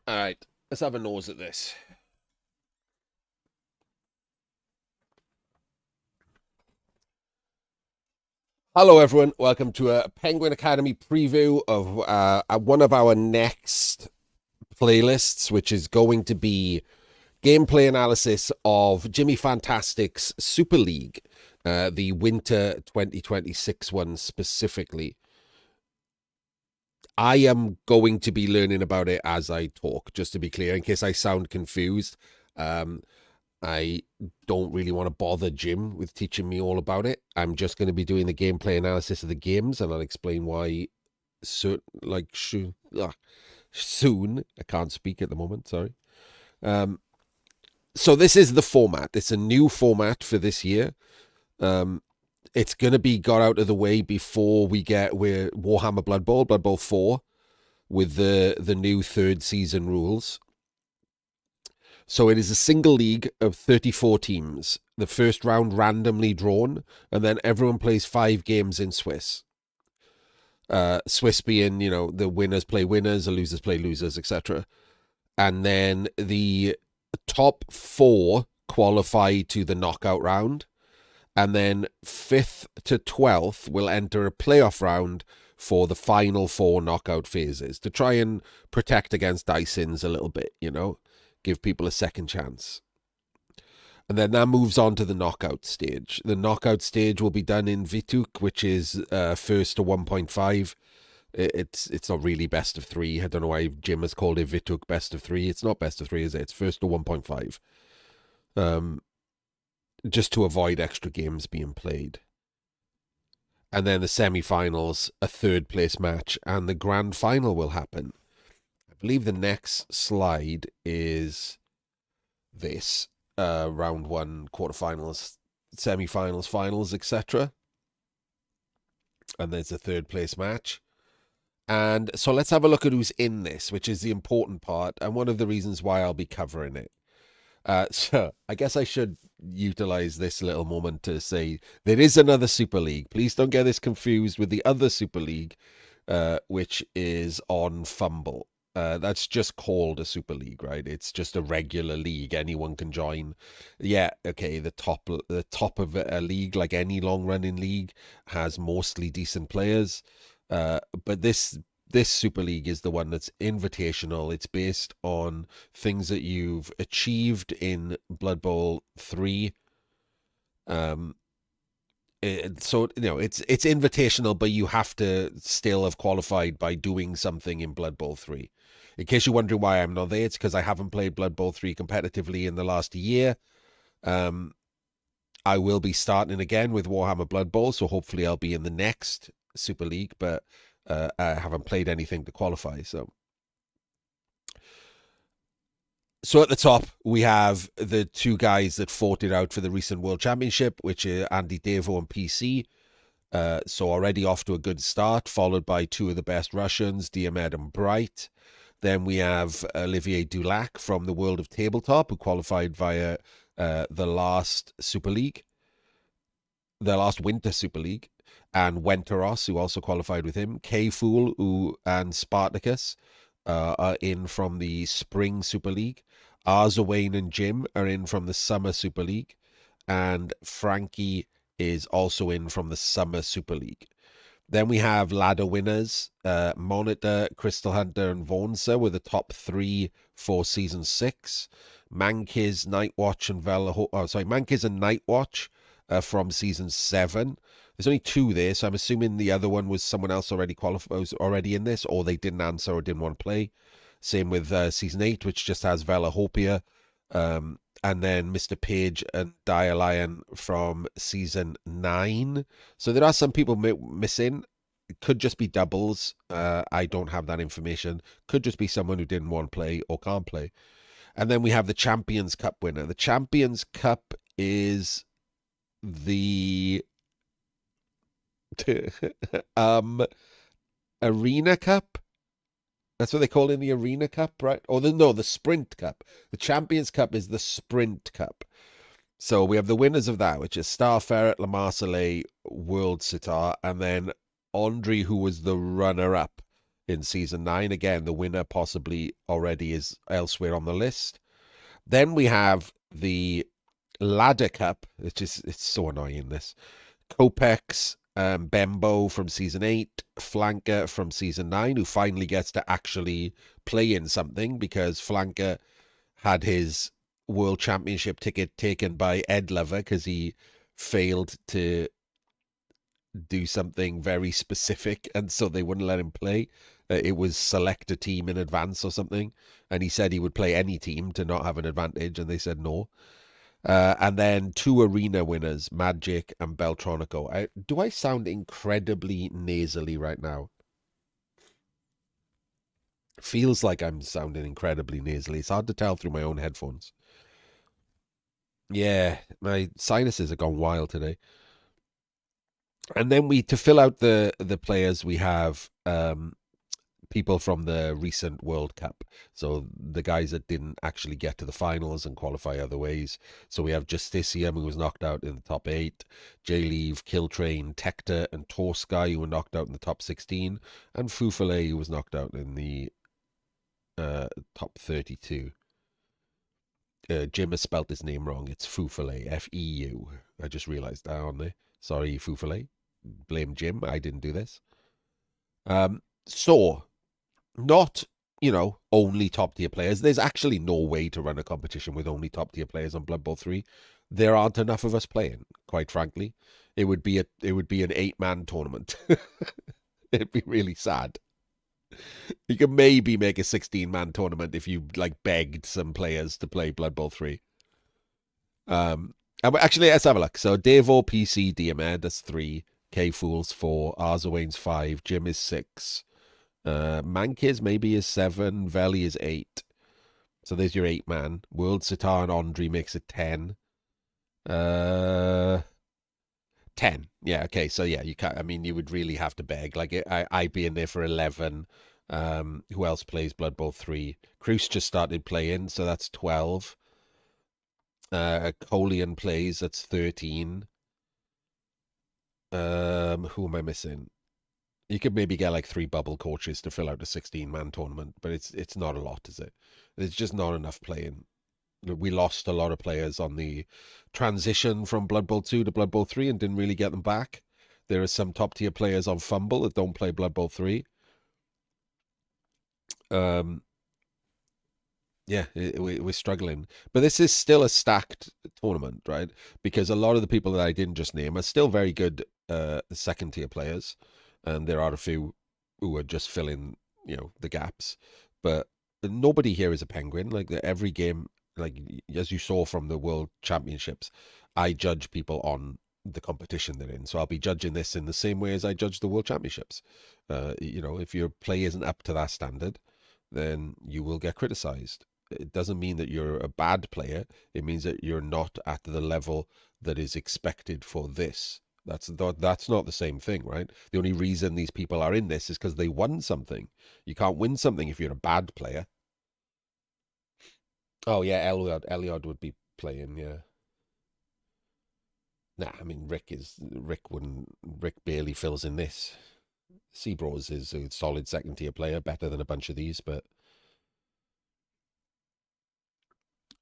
All right, let's have a nose at this. Hello, everyone. Welcome to a Penguin Academy preview of one of our next playlists, which is going to be gameplay analysis of Jimmy Fantastic's Super League, the Winter 2026 one specifically. I am going to be learning about it as I talk, just to be clear, in case I sound confused. Um, I don't really want to bother Jim with teaching me all about it. I'm just going to be doing the gameplay analysis of the games, and I'll explain why. Soon. I can't speak at the moment. Sorry. Um, so this is the format. It's a new format for this year. Um, it's going to be got out of the way before we get Warhammer Blood Bowl 4, with the new third season rules. So it is a single league of 34 teams. The first round randomly drawn, and then everyone plays 5 games in Swiss. Swiss being, the winners play winners, the losers play losers, etc. And then the top 4 qualify to the knockout round, and then 5th to 12th will enter a playoff round for the final 4 knockout phases to try and protect against Dysons a little bit, give people a second chance. And then that moves on to the knockout stage. The knockout stage will be done in Vituk, which is first to 1.5. It's not really best of 3. I don't know why Jim has called it Vituk best of 3. It's not best of 3, is it? It's first to 1.5. Just to avoid extra games being played. And then the semi-finals, a third place match, and the grand final will happen. I believe the next slide is this. Round 1, quarterfinals, semi-finals, finals, etc. And there's a third place match. And so let's have a look at who's in this, which is the important part, and one of the reasons why I'll be covering it. So I guess I should utilize this little moment to say there is another Super League. Please don't get this confused with the other Super League, which is on Fumble. That's just called a Super League, right? It's just a regular league. Anyone can join. Yeah, okay. The top of a league, like any long running league, has mostly decent players. But this Super League is the one that's invitational. It's based on things that you've achieved in Blood Bowl 3. Um, so it's invitational, but you have to still have qualified by doing something in Blood Bowl 3. In case you're wondering why I'm not there, it's because I haven't played Blood Bowl 3 competitively in the last year. Um, I will be starting again with Warhammer Blood Bowl, so hopefully I'll be in the next Super League, but I haven't played anything to qualify. So at the top, we have the 2 guys that fought it out for the recent World Championship, which are Andy Devo and PC. So already off to a good start, followed by 2 of the best Russians, Diomed and Bright. Then we have Olivier Dulac from the World of Tabletop, who qualified via the last Super League, the last Winter Super League, and Wenteros, who also qualified with him. K-Fool and Spartacus are in from the Spring Super League. Arzawane and Jim are in from the Summer Super League. And Frankie is also in from the Summer Super League. Then we have ladder winners. Monitor, Crystal Hunter, and Vaughnsa were the top 3 for season 6. Mankiz, Nightwatch, and Mankiz and Nightwatch from season 7. There's only 2 there, so I'm assuming the other one was someone else already qualified, was already in this, or they didn't answer or didn't want to play. Same with season 8, which just has Vela Hopia. And then Mr. Page and Dire Lion from season 9. So there are some people missing. It could just be doubles. I don't have that information. Could just be someone who didn't want to play or can't play. And then we have the Champions Cup winner. The Champions Cup is the Arena Cup. That's what they call it in the Arena Cup, right? Or the Sprint Cup. The Champions Cup is the Sprint Cup. So we have the winners of that, which is Star Ferret, La Marseillaise, World Sitar, and then Andre, who was the runner-up in season 9. Again, the winner possibly already is elsewhere on the list. Then we have the Ladder Cup, it's so annoying, this. Kopex, Bembo from season 8, Flanker from season 9, who finally gets to actually play in something because Flanker had his World Championship ticket taken by Ed Lover because he failed to do something very specific, and so they wouldn't let him play. It was select a team in advance or something, and he said he would play any team to not have an advantage, and they said no. And then 2 arena winners, Magic and Beltronico. Do I sound incredibly nasally right now? Feels like I'm sounding incredibly nasally. It's hard to tell through my own headphones. Yeah, my sinuses have gone wild today. And then to fill out the players, we have people from the recent World Cup. So the guys that didn't actually get to the finals and qualify other ways. So we have Justicium, who was knocked out in the top 8, J-Leave, Killtrain, Tector, and Torsky, who were knocked out in the top 16, and Fufale, who was knocked out in the top 32. Jim has spelt his name wrong. It's Fufale, F-E-U. I just realized that on there. Sorry, Fufale. Blame Jim. I didn't do this. So, not, only top tier players. There's actually no way to run a competition with only top tier players on Blood Bowl 3. There aren't enough of us playing, quite frankly. It would be an 8-man tournament. It'd be really sad. You could maybe make a 16-man tournament if you begged some players to play Blood Bowl 3. Actually, let's have a look. So Devo, PC, Diomed, that's 3. K-Fools 4. Arzawain's 5. Jim is 6. Mankiz maybe is 7. Veli is 8. So there's your 8-man. World Sitar and Andre makes it 10. 10. Yeah, okay. So yeah, you can't. I mean, you would really have to beg. I'd be in there for 11. Who else plays Blood Bowl 3? Cruz just started playing, so that's 12. Colian plays, that's 13. Who am I missing? You could maybe get 3 bubble coaches to fill out a 16-man tournament, but it's not a lot, is it? There's just not enough playing. We lost a lot of players on the transition from Blood Bowl 2 to Blood Bowl 3 and didn't really get them back. There are some top-tier players on Fumble that don't play Blood Bowl 3. Yeah, we're struggling. But this is still a stacked tournament, right? Because a lot of the people that I didn't just name are still very good second-tier players. And there are a few who are just filling, the gaps. But nobody here is a penguin. Every game, as you saw from the World Championships, I judge people on the competition they're in. So I'll be judging this in the same way as I judge the World Championships. If your play isn't up to that standard, then you will get criticized. It doesn't mean that you're a bad player. It means that you're not at the level that is expected for this. That's not the same thing, right? The only reason these people are in this is because they won something. You can't win something if you're a bad player. Oh yeah, Eliod would be playing, yeah. Nah, I mean Rick barely fills in this. Seabros is a solid second tier player, better than a bunch of these, but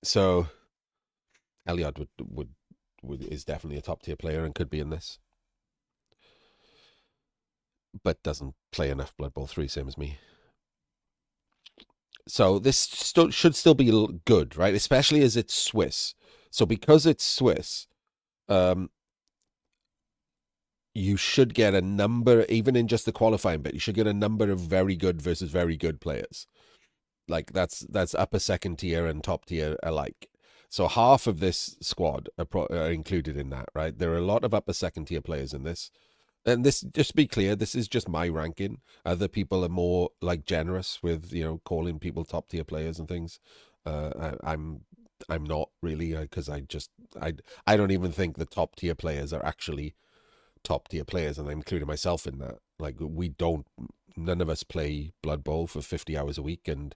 so Eliod is definitely a top tier player and could be in this, but doesn't play enough Blood Bowl 3, same as me. So this should still be good, right? Especially as it's Swiss. So because it's Swiss, you should get a number, even in just the qualifying bit, you should get a number of very good versus very good players. That's upper second tier and top tier alike. So half of this squad are included in that, right? There are a lot of upper second tier players in this. And this, just to be clear, this is just my ranking. Other people are more generous with, calling people top tier players and things. I'm not really, because I don't even think the top tier players are actually top tier players, and I'm including myself in that. None of us play Blood Bowl for 50 hours a week, and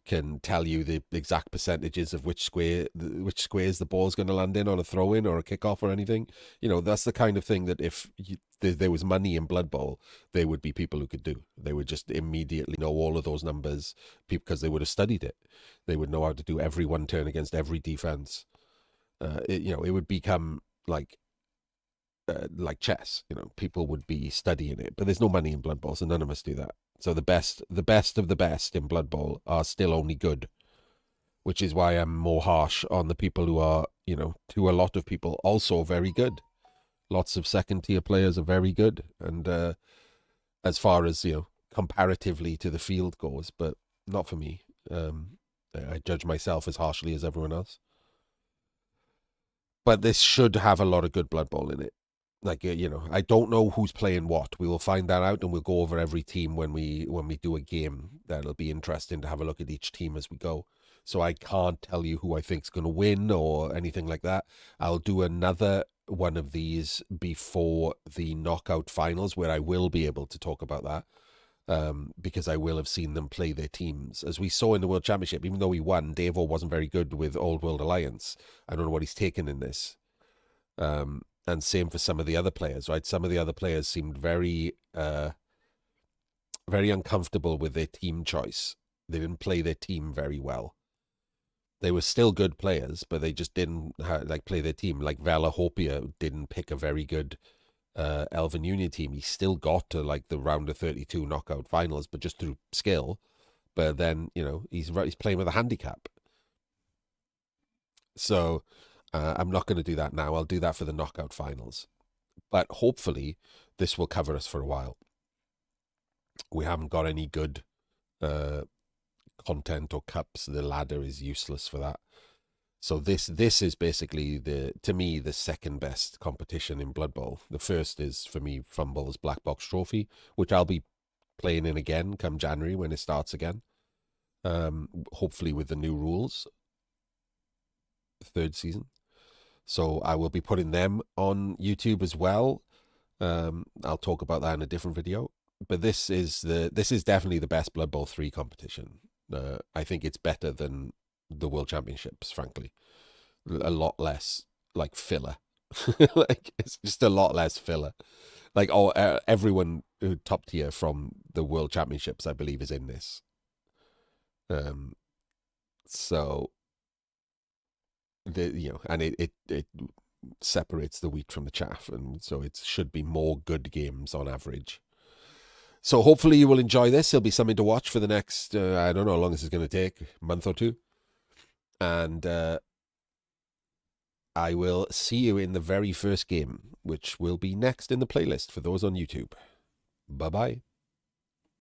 can tell you the exact percentages of which squares the ball's going to land in on a throw in or a kickoff or anything. That's the kind of thing that if there was money in Blood Bowl, there would be people who could do. They would just immediately know all of those numbers because they would have studied it. They would know how to do every one turn against every defense. It would become like chess. People would be studying it, but there's no money in Blood Bowl, so none of us do that. So the best of the best in Blood Bowl are still only good, which is why I'm more harsh on the people who are, to a lot of people, also very good. Lots of second tier players are very good, and as far as comparatively to the field goes, but not for me. I judge myself as harshly as everyone else. But this should have a lot of good Blood Bowl in it. Like, I don't know who's playing what. We will find that out, and we'll go over every team when we do a game. That'll be interesting to have a look at each team as we go. So I can't tell you who I think's going to win or anything like that. I'll do another one of these before the knockout finals where I will be able to talk about that, because I will have seen them play their teams. As we saw in the World Championship, even though he won, Davo wasn't very good with Old World Alliance. I don't know what he's taken in this. And same for some of the other players, right? Some of the other players seemed very, very uncomfortable with their team choice. They didn't play their team very well. They were still good players, but they just didn't play their team. Like Vela Hopia didn't pick a very good Elven Union team. He still got to the round of 32 knockout finals, but just through skill. But then he's playing with a handicap. So I'm not going to do that now. I'll do that for the knockout finals. But hopefully this will cover us for a while. We haven't got any good content or cups. The ladder is useless for that. So this is basically, to me, the second best competition in Blood Bowl. The first is, for me, Fumble's Black Box Trophy, which I'll be playing in again come January when it starts again. Hopefully with the new rules. Third season. So I will be putting them on YouTube as well. I'll talk about that in a different video. But this is definitely the best Blood Bowl 3 competition. I think it's better than the World Championships, frankly. A lot less filler. It's just a lot less filler. Everyone top tier from the World Championships, I believe, is in this. So and it separates the wheat from the chaff, and so it should be more good games on average. So hopefully you will enjoy this. It'll be something to watch for the next, I don't know how long this is going to take, month or two. And I will see you in the very first game, which will be next in the playlist for those on YouTube. Bye-bye.